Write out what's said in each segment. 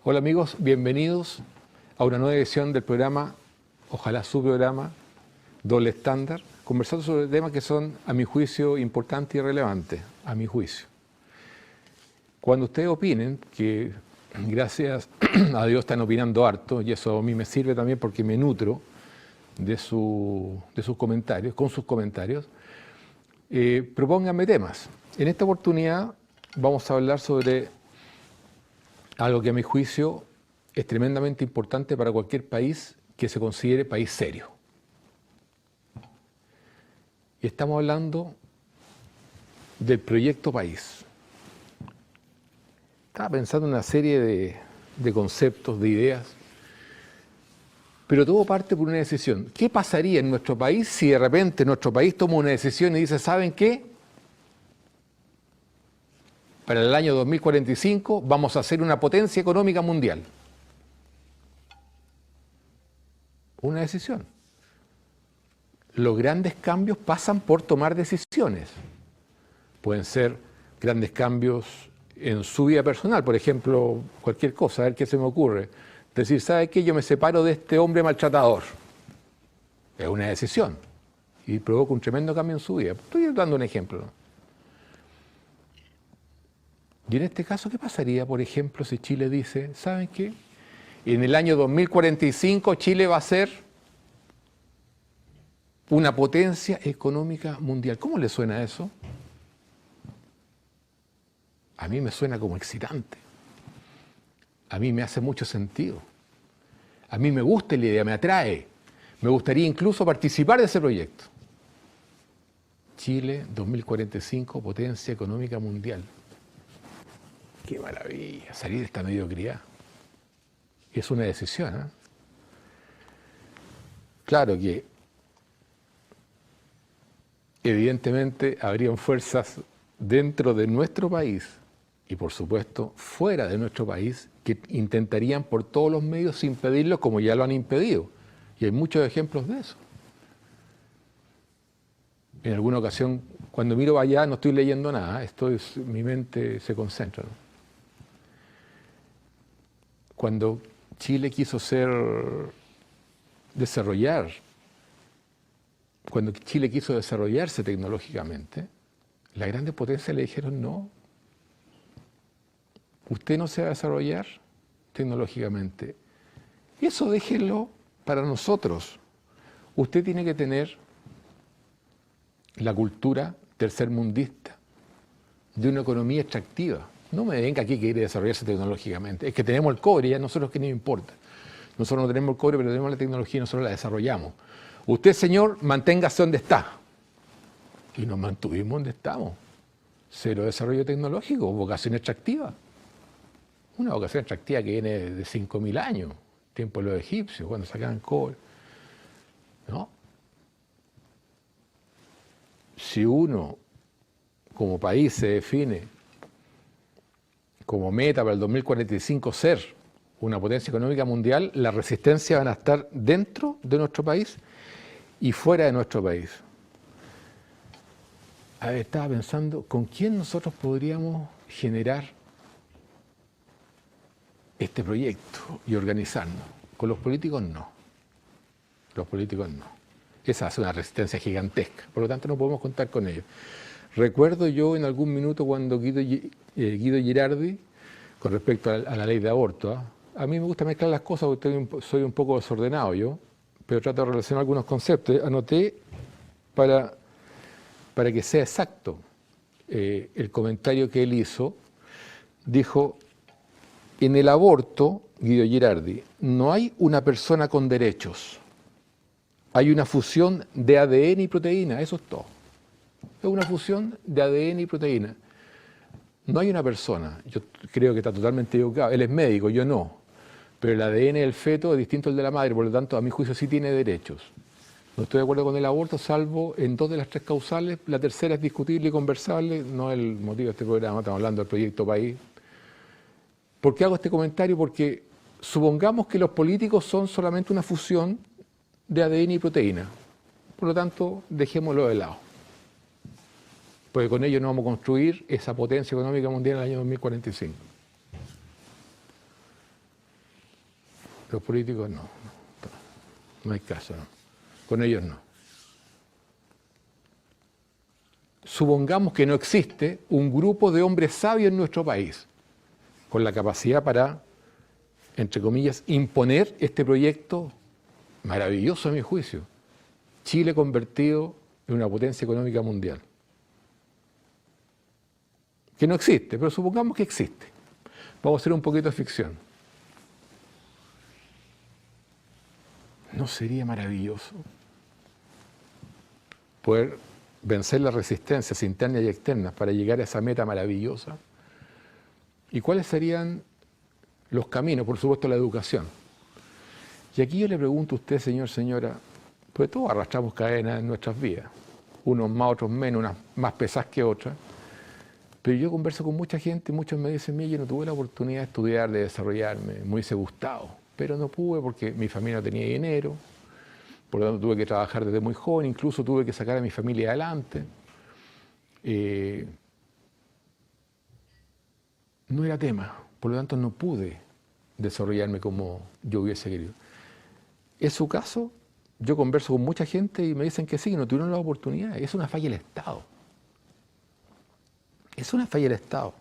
Hola amigos, bienvenidos a una nueva edición del programa, ojalá su programa, Doble Estándar, conversando sobre temas que son, a mi juicio, importantes y relevantes, a mi juicio. Cuando ustedes opinen, que gracias a Dios están opinando harto, y eso a mí me sirve también porque me nutro de sus comentarios, con sus comentarios, propónganme temas. En esta oportunidad vamos a hablar sobre algo que a mi juicio es tremendamente importante para cualquier país que se considere país serio. Y estamos hablando del proyecto país. Estaba pensando en una serie de conceptos, de ideas, pero todo parte por una decisión. ¿Qué pasaría en nuestro país si de repente nuestro país toma una decisión y dice, ¿saben qué? Para el año 2045 vamos a ser una potencia económica mundial. Una decisión. Los grandes cambios pasan por tomar decisiones. Pueden ser grandes cambios en su vida personal, por ejemplo, cualquier cosa, a ver qué se me ocurre. Decir, ¿sabe qué? Yo me separo de este hombre maltratador. Es una decisión y provoca un tremendo cambio en su vida. Estoy dando un ejemplo, ¿no? Y en este caso, ¿qué pasaría, por ejemplo, si Chile dice, ¿saben qué? En el año 2045 Chile va a ser una potencia económica mundial. ¿Cómo le suena eso? A mí me suena como excitante. A mí me hace mucho sentido. A mí me gusta la idea, me atrae. Me gustaría incluso participar de ese proyecto. Chile 2045, potencia económica mundial. ¡Qué maravilla! Salir de esta mediocridad. Es una decisión, ¿eh? Claro que evidentemente habrían fuerzas dentro de nuestro país y por supuesto fuera de nuestro país que intentarían por todos los medios impedirlo como ya lo han impedido. Y hay muchos ejemplos de eso. En alguna ocasión, cuando miro allá no estoy leyendo nada, mi mente se concentra, ¿no? Cuando Chile quiso cuando Chile quiso desarrollarse tecnológicamente, las grandes potencias le dijeron no, usted no se va a desarrollar tecnológicamente. Y eso déjenlo para nosotros. Usted tiene que tener la cultura tercermundista de una economía extractiva. No me venga aquí que quiere desarrollarse tecnológicamente. Es que tenemos el cobre, ya nosotros que no importa. Nosotros no tenemos el cobre, pero tenemos la tecnología y nosotros la desarrollamos. Usted, señor, manténgase donde está. Y nos mantuvimos donde estamos. Cero desarrollo tecnológico, vocación extractiva. Una vocación extractiva que viene de 5.000 años, tiempo de los egipcios, cuando sacaban cobre. ¿No? Si uno, como país, se define como meta para el 2045 ser una potencia económica mundial, las resistencias van a estar dentro de nuestro país y fuera de nuestro país. A ver, estaba pensando, ¿con quién nosotros podríamos generar este proyecto y organizarnos? Con los políticos no. Los políticos no. Esa es una resistencia gigantesca, por lo tanto no podemos contar con ellos. Recuerdo yo en algún minuto cuando Guido Girardi, con respecto a la ley de aborto, ¿eh? A mí me gusta mezclar las cosas porque soy un poco desordenado yo, pero trato de relacionar algunos conceptos. Anoté para que sea exacto el comentario que él hizo. Dijo, en el aborto, Guido Girardi, no hay una persona con derechos. Hay una fusión de ADN y proteína, eso es todo. Es una fusión de ADN y proteína. No hay una persona, yo creo que está totalmente equivocado, él es médico, yo no, pero el ADN del feto es distinto al de la madre, por lo tanto, a mi juicio sí tiene derechos. No estoy de acuerdo con el aborto, salvo en 2 de las 3 causales, la tercera es discutible y conversable, no es el motivo de este programa, estamos hablando del proyecto país. ¿Por qué hago este comentario? Porque supongamos que los políticos son solamente una fusión de ADN y proteína, por lo tanto, dejémoslo de lado. Porque con ello no vamos a construir esa potencia económica mundial en el año 2045. Los políticos no. No hay caso, no. Con ellos no. Supongamos que no existe un grupo de hombres sabios en nuestro país con la capacidad para, entre comillas, imponer este proyecto maravilloso a mi juicio. Chile convertido en una potencia económica mundial. Que no existe, pero supongamos que existe. Vamos a hacer un poquito de ficción. ¿No sería maravilloso poder vencer las resistencias internas y externas para llegar a esa meta maravillosa? ¿Y cuáles serían los caminos? Por supuesto, la educación. Y aquí yo le pregunto a usted, señor, señora, porque todos arrastramos cadenas en nuestras vidas, unos más, otros menos, unas más pesadas que otras, pero yo converso con mucha gente y muchos me dicen, mira, yo no tuve la oportunidad de estudiar, de desarrollarme, me hubiese gustado, pero no pude porque mi familia no tenía dinero, por lo tanto tuve que trabajar desde muy joven, incluso tuve que sacar a mi familia adelante. No era tema, por lo tanto no pude desarrollarme como yo hubiese querido. ¿Es su caso? Yo converso con mucha gente y me dicen que sí, no tuvieron la oportunidad. Es una falla del Estado. Es una falla del Estado.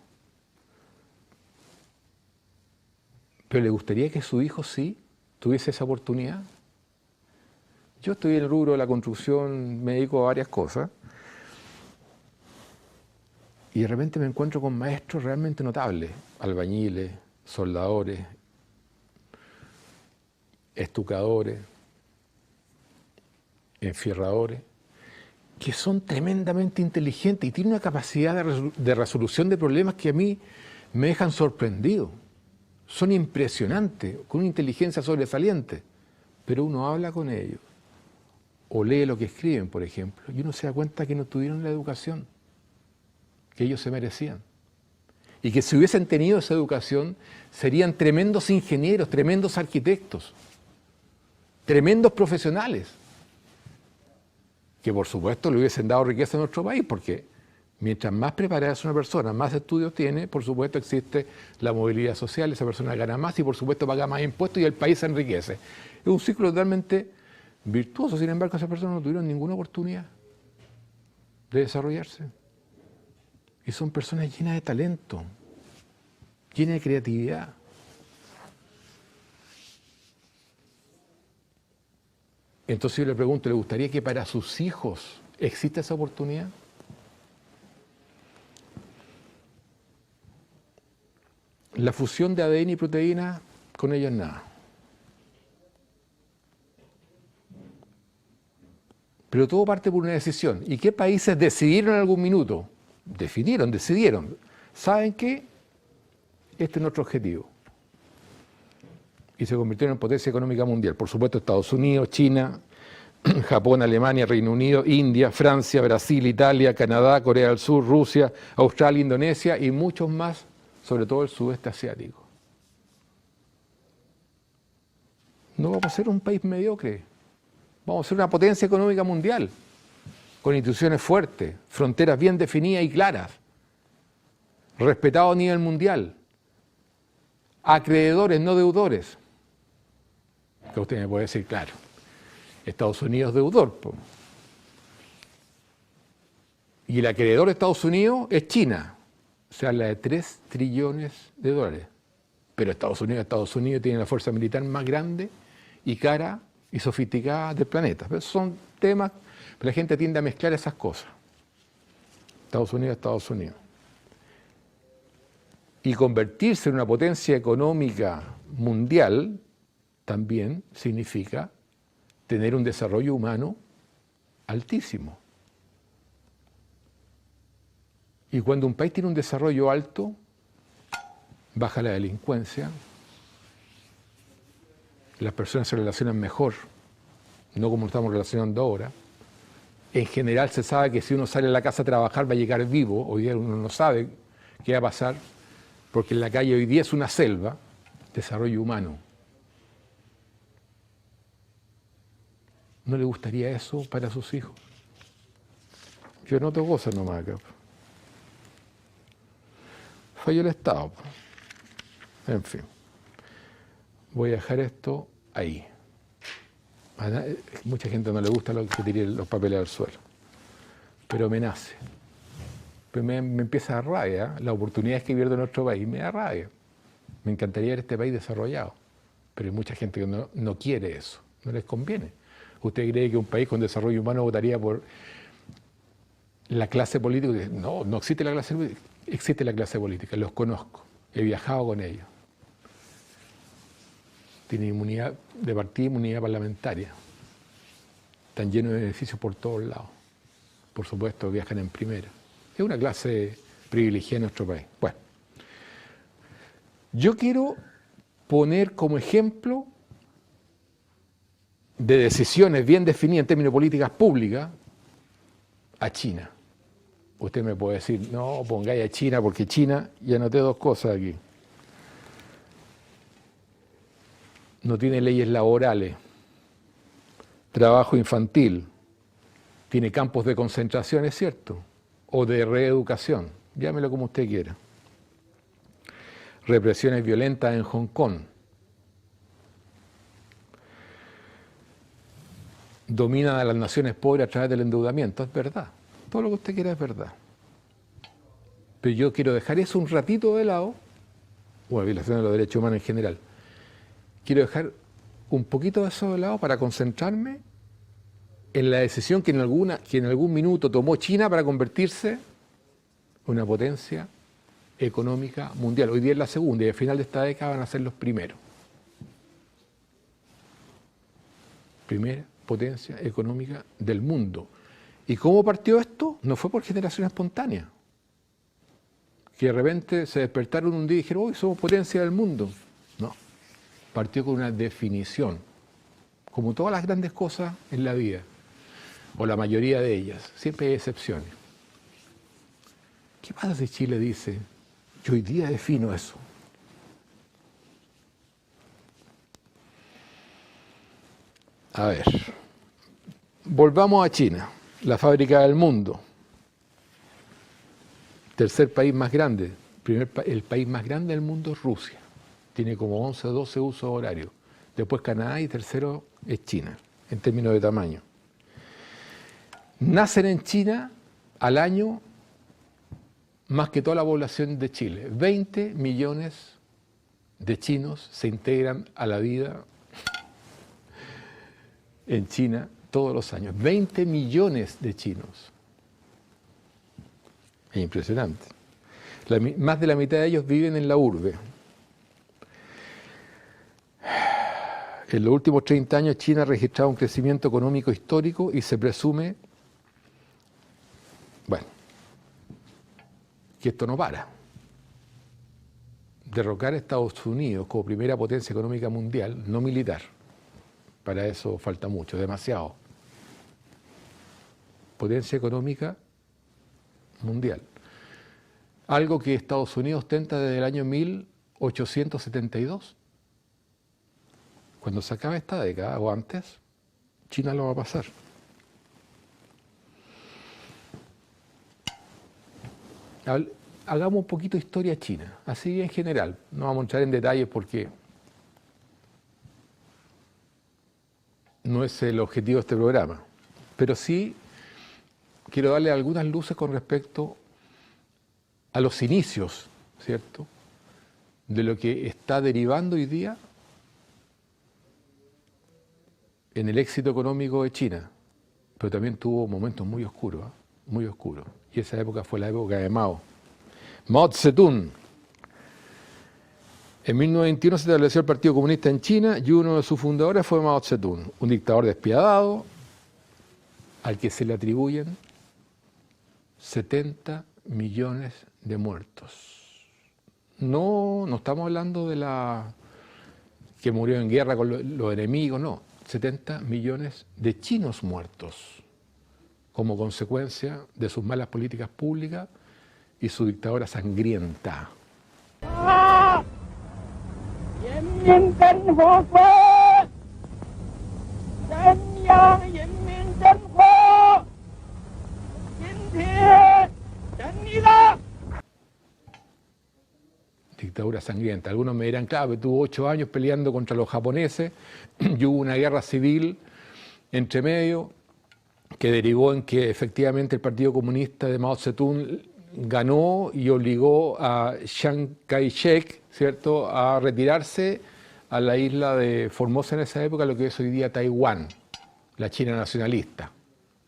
¿Pero le gustaría que su hijo sí tuviese esa oportunidad? Yo estoy en el rubro de la construcción, me dedico a varias cosas, y de repente me encuentro con maestros realmente notables, albañiles, soldadores, estucadores, enfierradores, que son tremendamente inteligentes y tienen una capacidad de resolución de problemas que a mí me dejan sorprendido. Son impresionantes, con una inteligencia sobresaliente, pero uno habla con ellos o lee lo que escriben, por ejemplo, y uno se da cuenta que no tuvieron la educación que ellos se merecían. Y que si hubiesen tenido esa educación, serían tremendos ingenieros, tremendos arquitectos, tremendos profesionales, que por supuesto le hubiesen dado riqueza a nuestro país, porque mientras más preparada es una persona, más estudios tiene, por supuesto existe la movilidad social, esa persona gana más y por supuesto paga más impuestos y el país se enriquece. Es un ciclo totalmente virtuoso, sin embargo esas personas no tuvieron ninguna oportunidad de desarrollarse. Y son personas llenas de talento, llenas de creatividad. Entonces yo le pregunto, ¿le gustaría que para sus hijos exista esa oportunidad? La fusión de ADN y proteína, con ellos nada. Pero todo parte por una decisión. ¿Y qué países decidieron en algún minuto? Decidieron. ¿Saben qué? Este es nuestro objetivo. Y se convirtieron en potencia económica mundial. Por supuesto, Estados Unidos, China, Japón, Alemania, Reino Unido, India, Francia, Brasil, Italia, Canadá, Corea del Sur, Rusia, Australia, Indonesia y muchos más, sobre todo el sudeste asiático. No vamos a ser un país mediocre. Vamos a ser una potencia económica mundial, con instituciones fuertes, fronteras bien definidas y claras, respetados a nivel mundial, acreedores, no deudores. Que usted me puede decir, claro, Estados Unidos es deudor. Y el acreedor de Estados Unidos es China. Se habla de 3 trillones de dólares. Pero Estados Unidos tiene la fuerza militar más grande y cara y sofisticada del planeta. Pero son temas, pero la gente tiende a mezclar esas cosas. Estados Unidos. Y convertirse en una potencia económica mundial también significa tener un desarrollo humano altísimo. Y cuando un país tiene un desarrollo alto, baja la delincuencia, las personas se relacionan mejor, no como estamos relacionando ahora. En general se sabe que si uno sale a la casa a trabajar va a llegar vivo, hoy día uno no sabe qué va a pasar, porque en la calle hoy día es una selva, desarrollo humano. ¿No le gustaría eso para sus hijos? Yo noto cosas nomás acá. Falló el Estado. En fin. voy a dejar esto ahí. Mucha gente no le gusta que tire los papeles al suelo, pero me nace. Pero me empieza a dar rabia, ¿eh? Las oportunidades que pierdo en nuestro país me da rabia. Me encantaría ver este país desarrollado, pero hay mucha gente que no quiere eso, no les conviene. ¿Usted cree que un país con desarrollo humano votaría por la clase política? No, no existe la clase política. Existe la clase política, los conozco, he viajado con ellos. Tienen inmunidad de partido, inmunidad parlamentaria. Están llenos de beneficios por todos lados. Por supuesto, viajan en primera. Es una clase privilegiada en nuestro país. Bueno, yo quiero poner como ejemplo de decisiones bien definidas en términos de políticas públicas a China. Usted me puede decir, no, pongáis a China porque China, y anoté dos cosas aquí. No tiene leyes laborales, trabajo infantil, tiene campos de concentración, es cierto, o de reeducación, llámelo como usted quiera. Represiones violentas en Hong Kong. Domina a las naciones pobres a través del endeudamiento, es verdad. Todo lo que usted quiera es verdad. Pero yo quiero dejar eso un ratito de lado, o la violación de los derechos humanos en general. Quiero dejar un poquito de eso de lado para concentrarme en la decisión que en algún minuto tomó China para convertirse en una potencia económica mundial. Hoy día es la segunda y al final de esta década van a ser los primeros. Primera potencia económica del mundo. ¿Y cómo partió esto? No fue por generación espontánea. Que de repente se despertaron un día y dijeron, hoy somos potencia del mundo. No. Partió con una definición, como todas las grandes cosas en la vida, o la mayoría de ellas, siempre hay excepciones. ¿Qué pasa si Chile dice, yo hoy día defino eso? A ver, volvamos a China, la fábrica del mundo, tercer país más grande, el país más grande del mundo es Rusia. Tiene como 11 o 12 usos horarios. Después Canadá y tercero es China, en términos de tamaño. Nacen en China al año más que toda la población de Chile. 20 millones de chinos se integran a la vida en China todos los años. 20 millones de chinos. Es impresionante. Más de la mitad de ellos viven en la urbe. En los últimos 30 años China ha registrado un crecimiento económico histórico y se presume, bueno, que esto no para. Derrocar a Estados Unidos como primera potencia económica mundial, no militar, para eso falta mucho, demasiado. Potencia económica mundial. Algo que Estados Unidos tenta desde el año 1872. Cuando se acabe esta década o antes, China lo va a pasar. Hagamos un poquito de historia china, así en general. No vamos a entrar en detalles porque no es el objetivo de este programa. Pero sí quiero darle algunas luces con respecto a los inicios, ¿cierto?, de lo que está derivando hoy día en el éxito económico de China, pero también tuvo momentos muy oscuros, muy oscuros. Y esa época fue la época de Mao. Mao Zedong. En 1921 se estableció el Partido Comunista en China y uno de sus fundadores fue Mao Zedong, un dictador despiadado al que se le atribuyen 70 millones de muertos. No estamos hablando de la que murió en guerra con los enemigos, no. 70 millones de chinos muertos como consecuencia de sus malas políticas públicas y su dictadura sangrienta. Dictadura dictadura sangrienta. Algunos me dirán, claro, que tuvo 8 años peleando contra los japoneses y hubo una guerra civil entre medio que derivó en que efectivamente el Partido Comunista de Mao Zedong ganó y obligó a Chiang Kai-shek, ¿cierto?, a retirarse a la isla de Formosa en esa época, lo que es hoy día Taiwán, la China nacionalista,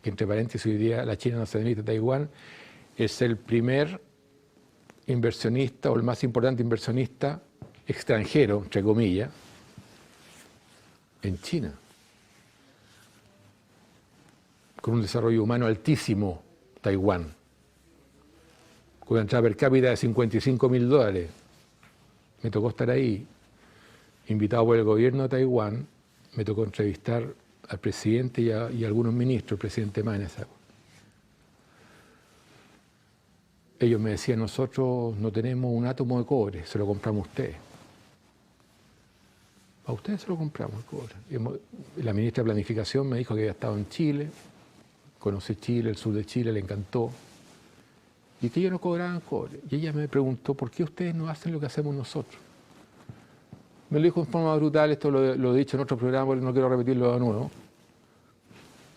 que entre paréntesis hoy día la China nacionalista de Taiwán es el primer inversionista o el más importante inversionista extranjero, entre comillas, en China, con un desarrollo humano altísimo, Taiwán, con una entrada per cápita de $55.000. Me tocó estar ahí, invitado por el gobierno de Taiwán, me tocó entrevistar al presidente y algunos ministros, el presidente Ma en esa época. Ellos me decían, nosotros no tenemos un átomo de cobre, se lo compramos a ustedes. A ustedes se lo compramos el cobre. Y la ministra de Planificación me dijo que había estado en Chile, conocí Chile, el sur de Chile, le encantó, y que ellos no cobraban cobre. Y ella me preguntó, ¿por qué ustedes no hacen lo que hacemos nosotros? Me lo dijo en forma brutal, esto lo he dicho en otro programa, porque no quiero repetirlo de nuevo.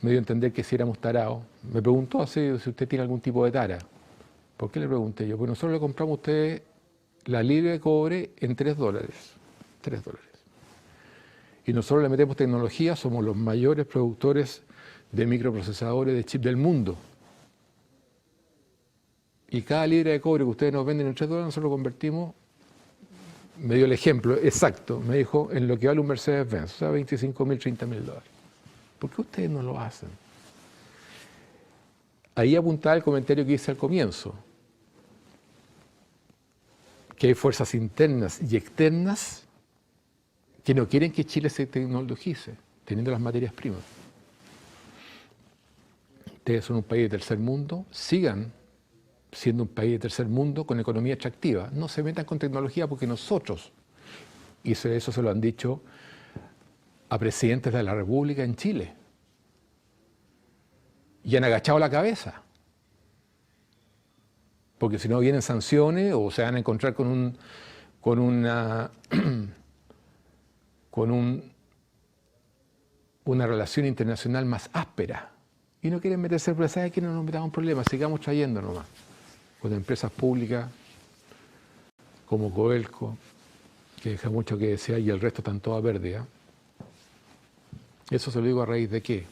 Me dio a entender que si éramos tarados. Me preguntó así, si usted tiene algún tipo de tara. ¿Por qué le pregunté yo? Pues nosotros le compramos a ustedes la libra de cobre en $3. $3. Y nosotros le metemos tecnología, somos los mayores productores de microprocesadores de chip del mundo. Y cada libra de cobre que ustedes nos venden en $3, nosotros lo convertimos, me dio el ejemplo exacto, me dijo, en lo que vale un Mercedes-Benz, o sea, $25.000, $30.000. ¿Por qué ustedes no lo hacen? Ahí apuntaba el comentario que hice al comienzo, que hay fuerzas internas y externas que no quieren que Chile se tecnologice, teniendo las materias primas. Ustedes son un país de tercer mundo, sigan siendo un país de tercer mundo con economía extractiva. No se metan con tecnología porque nosotros, y eso se lo han dicho a presidentes de la República en Chile, y han agachado la cabeza. Porque si no vienen sanciones o se van a encontrar con una relación internacional más áspera. Y no quieren meterse, pero ¿sabe que no nos metamos en problemas? Sigamos trayendo nomás. Con empresas públicas como Codelco, que deja mucho que desear y el resto están todas verdes. Eso se lo digo a raíz de qué?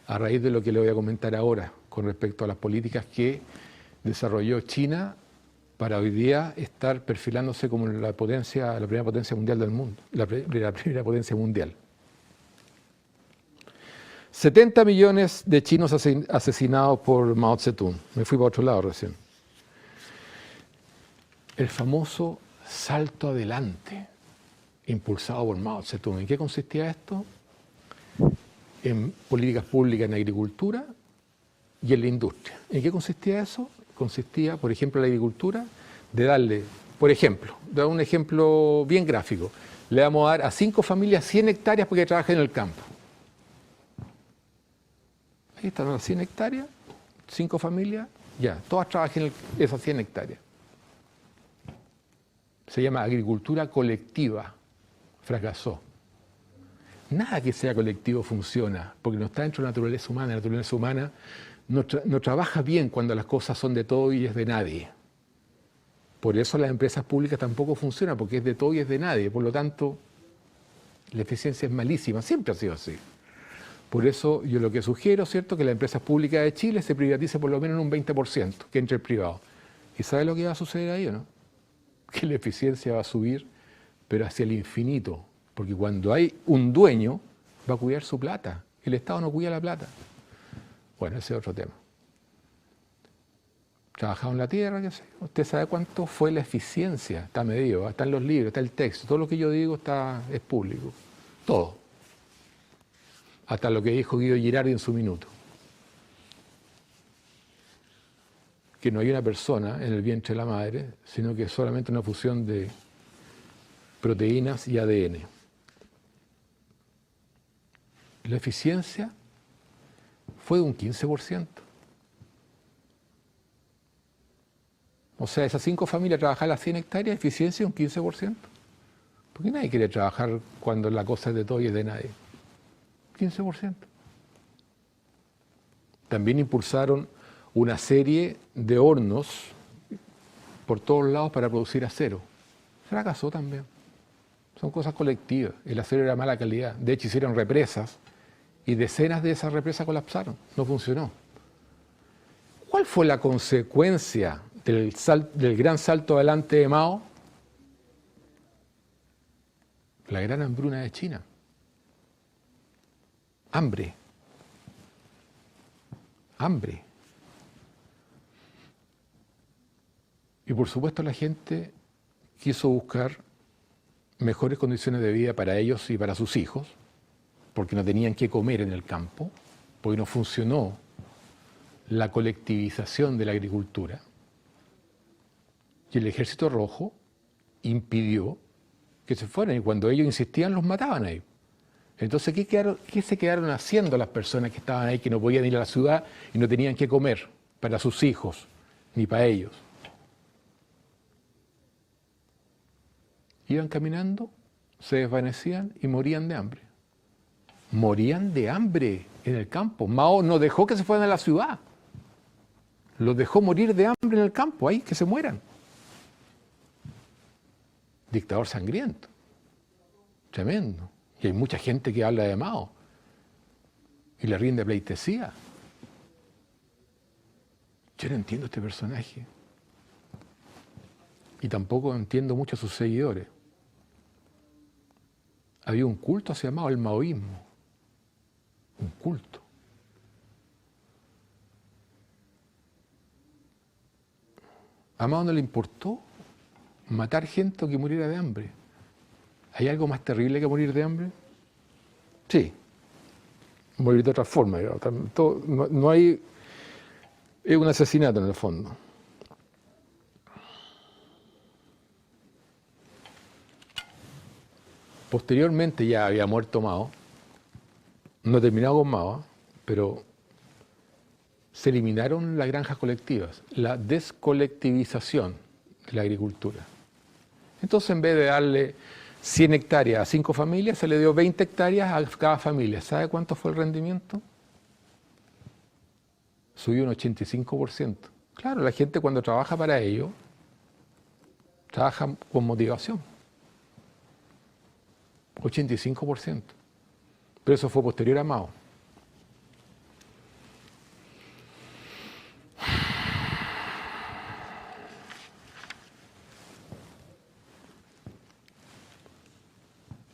A raíz de lo que le voy a comentar ahora con respecto a las políticas que desarrolló China para hoy día estar perfilándose como la primera potencia mundial del mundo, la primera potencia mundial. 70 millones de chinos asesinados por Mao Zedong. Me fui para otro lado recién. El famoso salto adelante, impulsado por Mao Zedong. ¿En qué consistía esto? En políticas públicas en agricultura y en la industria. ¿En qué consistía eso? Consistía, por ejemplo, en la agricultura, de darle, por ejemplo, dar un ejemplo bien gráfico, le vamos a dar a 5 familias 100 hectáreas porque trabajen en el campo. Ahí están las 100 hectáreas, 5 familias, ya, todas trabajan en esas 100 hectáreas. Se llama agricultura colectiva, fracasó. Nada que sea colectivo funciona, porque no está dentro de la naturaleza humana. La naturaleza humana no trabaja bien cuando las cosas son de todo y es de nadie. Por eso las empresas públicas tampoco funcionan, porque es de todo y es de nadie. Por lo tanto, la eficiencia es malísima, siempre ha sido así. Por eso yo lo que sugiero, ¿cierto?, que las empresas públicas de Chile se privatice por lo menos en un 20%, que entre el privado. ¿Y sabe lo que va a suceder ahí o no? Que la eficiencia va a subir, pero hacia el infinito. Porque cuando hay un dueño, va a cuidar su plata. El Estado no cuida la plata. Bueno, ese es otro tema. Trabajado en la tierra, qué sé. ¿Usted sabe cuánto fue la eficiencia? Está medido, está en los libros, está el texto. Todo lo que yo digo es público. Todo. Hasta lo que dijo Guido Girardi en su minuto. Que no hay una persona en el vientre de la madre, sino que es solamente una fusión de proteínas y ADN. La eficiencia fue de un 15%. O sea, esas 5 familias trabajar las 100 hectáreas, eficiencia un 15%. ¿Por qué nadie quiere trabajar cuando la cosa es de todo y es de nadie? 15%. También impulsaron una serie de hornos por todos lados para producir acero. Fracasó también. Son cosas colectivas. El acero era de mala calidad. De hecho, hicieron represas y decenas de esas represas colapsaron. No funcionó. ¿Cuál fue la consecuencia del gran salto adelante de Mao? La gran hambruna de China. Hambre. Hambre. Y por supuesto la gente quiso buscar mejores condiciones de vida para ellos y para sus hijos, porque no tenían que comer en el campo, porque no funcionó la colectivización de la agricultura. Y el Ejército Rojo impidió que se fueran, y cuando ellos insistían los mataban ahí. Entonces, ¿qué se quedaron haciendo las personas que estaban ahí, que no podían ir a la ciudad y no tenían que comer para sus hijos, ni para ellos? Iban caminando, se desvanecían y morían de hambre. Morían de hambre en el campo. Mao no dejó que se fueran a la ciudad. Los dejó morir de hambre en el campo, ahí, que se mueran. Dictador sangriento. Tremendo. Y hay mucha gente que habla de Mao y le rinde pleitesía. Yo no entiendo este personaje. Y tampoco entiendo mucho a sus seguidores. Había un culto hacia Mao, el maoísmo. Un culto. A Mao no le importó matar gente o que muriera de hambre. ¿Hay algo más terrible que morir de hambre? Sí. Morir de otra forma. No hay... Es un asesinato en el fondo. Posteriormente ya había muerto Mao. No terminado con Mao, pero se eliminaron las granjas colectivas, la descolectivización de la agricultura. Entonces, en vez de darle 100 hectáreas a 5 familias, se le dio 20 hectáreas a cada familia. ¿Sabe cuánto fue el rendimiento? Subió un 85%. Claro, la gente cuando trabaja para ello, trabaja con motivación. 85%. Pero eso fue posterior a Mao.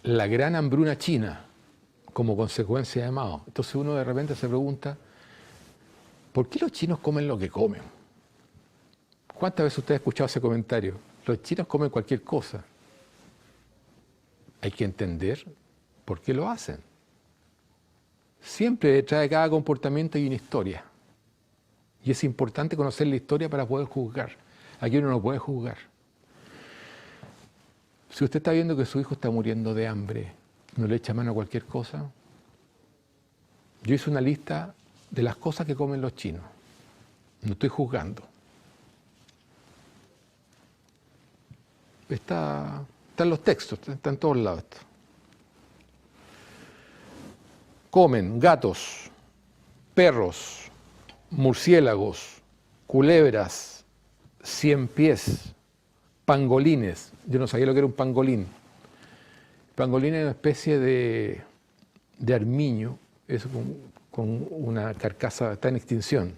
La gran hambruna china como consecuencia de Mao. Entonces uno de repente se pregunta, ¿por qué los chinos comen lo que comen? ¿Cuántas veces usted ha escuchado ese comentario? Los chinos comen cualquier cosa. Hay que entender por qué lo hacen. Siempre detrás de cada comportamiento hay una historia. Y es importante conocer la historia para poder juzgar. Aquí uno no puede juzgar. Si usted está viendo que su hijo está muriendo de hambre, ¿no le echa mano a cualquier cosa? Yo hice una lista de las cosas que comen los chinos. No estoy juzgando. Está en los textos, está en todos lados. Comen gatos, perros, murciélagos, culebras, 100 pies, pangolines. Yo no sabía lo que era un pangolín. El pangolín es una especie de armiño, es con una carcasa, está en extinción.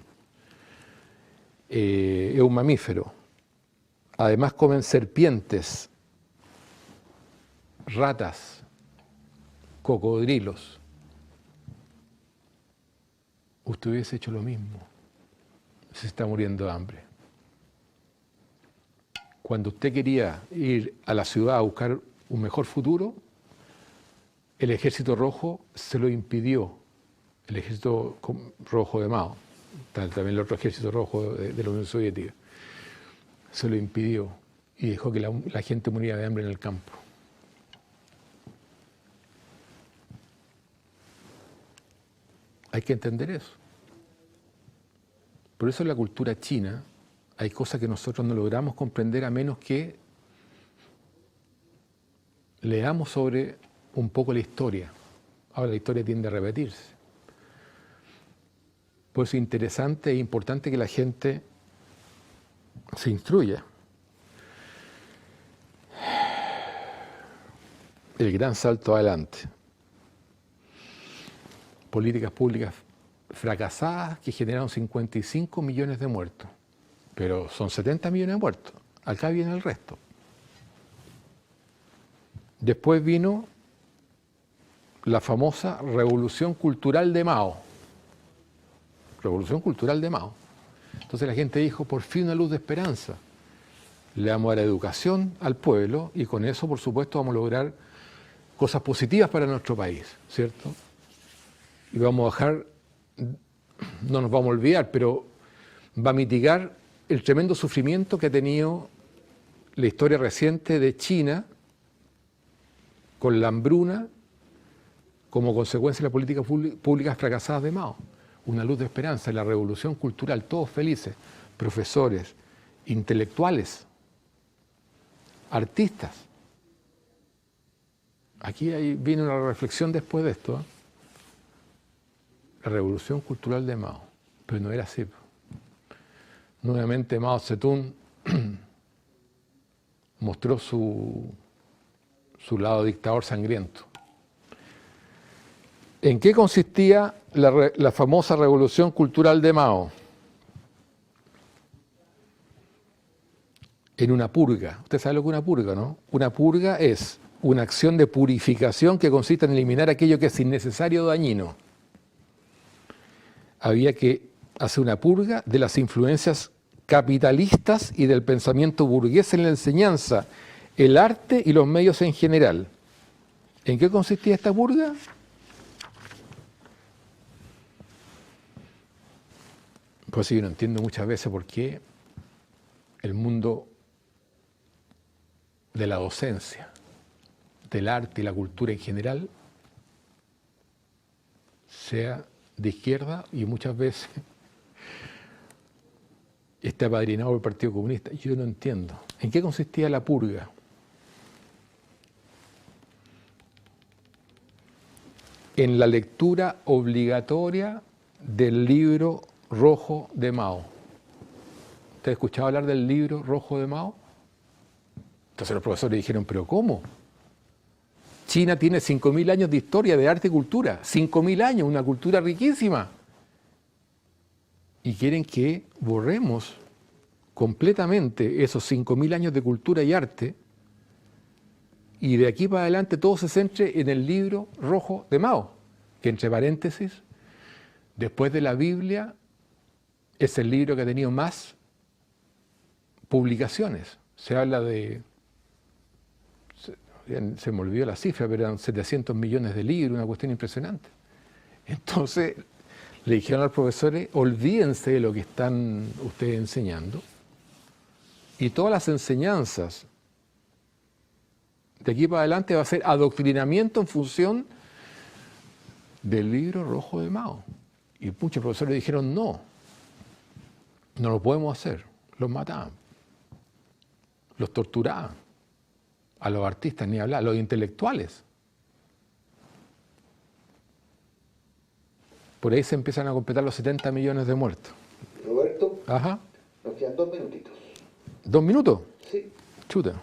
Es un mamífero. Además comen serpientes, ratas, cocodrilos. Usted hubiese hecho lo mismo. Se está muriendo de hambre. Cuando usted quería ir a la ciudad a buscar un mejor futuro, el Ejército Rojo se lo impidió. El Ejército Rojo de Mao, también el otro Ejército Rojo de la Unión Soviética, se lo impidió y dejó que la gente muriera de hambre en el campo. Hay que entender eso. Por eso la cultura china hay cosas que nosotros no logramos comprender a menos que leamos sobre un poco la historia. Ahora la historia tiende a repetirse. Por eso es interesante e importante que la gente se instruya. El gran salto adelante. Políticas públicas fracasadas que generaron 55 millones de muertos. Pero son 70 millones de muertos. Acá viene el resto. Después vino la famosa Revolución Cultural de Mao. Revolución Cultural de Mao. Entonces la gente dijo, por fin una luz de esperanza. Le vamos a dar educación al pueblo y con eso, por supuesto, vamos a lograr cosas positivas para nuestro país, ¿cierto? Y vamos a bajar, no nos vamos a olvidar, pero va a mitigar el tremendo sufrimiento que ha tenido la historia reciente de China con la hambruna como consecuencia de las políticas públicas fracasadas de Mao. Una luz de esperanza en la revolución cultural, todos felices, profesores, intelectuales, artistas. Aquí viene una reflexión después de esto, ¿eh? La revolución cultural de Mao, pero no era así. Nuevamente Mao Zedong mostró su lado dictador sangriento. ¿En qué consistía la famosa revolución cultural de Mao? En una purga. Usted sabe lo que es una purga, ¿no? Una purga es una acción de purificación que consiste en eliminar aquello que es innecesario o dañino. Había que hacer una purga de las influencias capitalistas y del pensamiento burgués en la enseñanza, el arte y los medios en general. ¿En qué consistía esta purga? Pues sí, yo no entiendo muchas veces por qué el mundo de la docencia, del arte y la cultura en general, sea de izquierda y muchas veces esté apadrinado por el Partido Comunista. Yo no entiendo. ¿En qué consistía la purga? En la lectura obligatoria del libro rojo de Mao. ¿Usted ha escuchado hablar del libro rojo de Mao? Entonces los profesores dijeron, ¿pero cómo? China tiene 5.000 años de historia de arte y cultura. 5.000 años, una cultura riquísima. Y quieren que borremos completamente esos 5.000 años de cultura y arte y de aquí para adelante todo se centre en el libro rojo de Mao, que entre paréntesis, después de la Biblia, es el libro que ha tenido más publicaciones. Se habla de, se me olvidó la cifra, pero eran 700 millones de libros, una cuestión impresionante. Entonces le dijeron a los profesores, olvídense de lo que están ustedes enseñando y todas las enseñanzas de aquí para adelante va a ser adoctrinamiento en función del libro rojo de Mao. Y muchos profesores dijeron, no lo podemos hacer. Los mataban, los torturaban, a los artistas ni hablar, a los intelectuales. Por ahí se empiezan a completar los 70 millones de muertos. Roberto, Ajá. nos quedan 2 minutitos. ¿2 minutos? Sí. Chuta,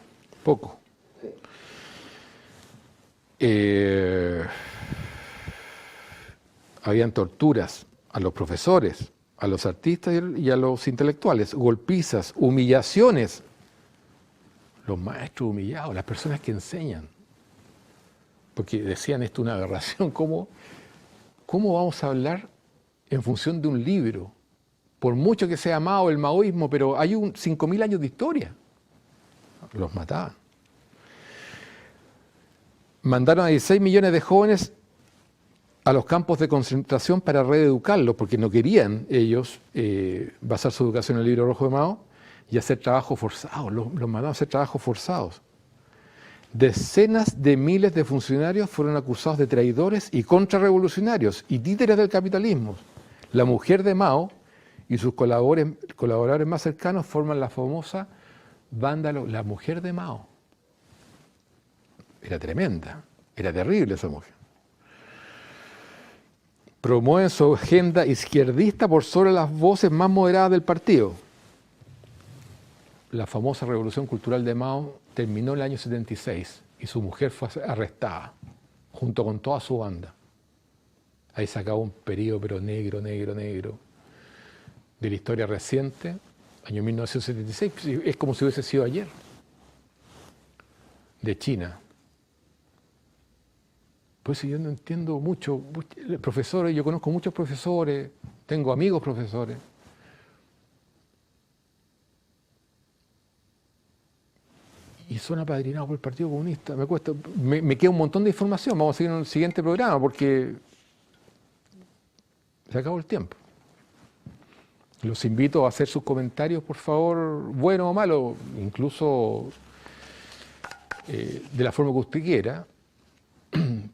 poco. Sí. Habían torturas a los profesores, a los artistas y a los intelectuales, golpizas, humillaciones. Los maestros humillados, las personas que enseñan. Porque decían esto es una aberración. ¿Cómo vamos a hablar en función de un libro? Por mucho que sea Mao, el maoísmo, pero hay 5.000 años de historia. Los mataban. Mandaron a 16 millones de jóvenes a los campos de concentración para reeducarlos, porque no querían ellos basar su educación en el libro rojo de Mao y hacer trabajo forzado. Los mandaron a hacer trabajos forzados. Decenas de miles de funcionarios fueron acusados de traidores y contrarrevolucionarios y títeres del capitalismo. La mujer de Mao y sus colaboradores más cercanos forman la famosa banda La Mujer de Mao. Era tremenda, era terrible esa mujer. Promueven su agenda izquierdista por sobre las voces más moderadas del partido. La famosa revolución cultural de Mao terminó en el año 76 y su mujer fue arrestada, junto con toda su banda. Ahí se acabó un periodo, pero negro, de la historia reciente, año 1976, es como si hubiese sido ayer, de China. Pues yo no entiendo mucho, profesores, yo conozco muchos profesores, tengo amigos profesores. Y son apadrinados por el Partido Comunista. Me queda un montón de información, vamos a seguir en el siguiente programa porque se acabó el tiempo. Los invito a hacer sus comentarios, por favor, bueno o malo, incluso de la forma que usted quiera,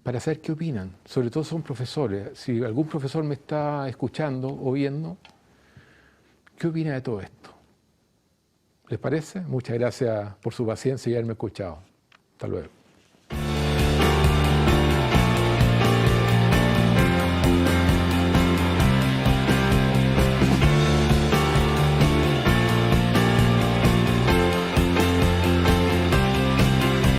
para saber qué opinan. Sobre todo son profesores. Si algún profesor me está escuchando o viendo, ¿qué opina de todo esto? ¿Les parece? Muchas gracias por su paciencia y haberme escuchado. Hasta luego.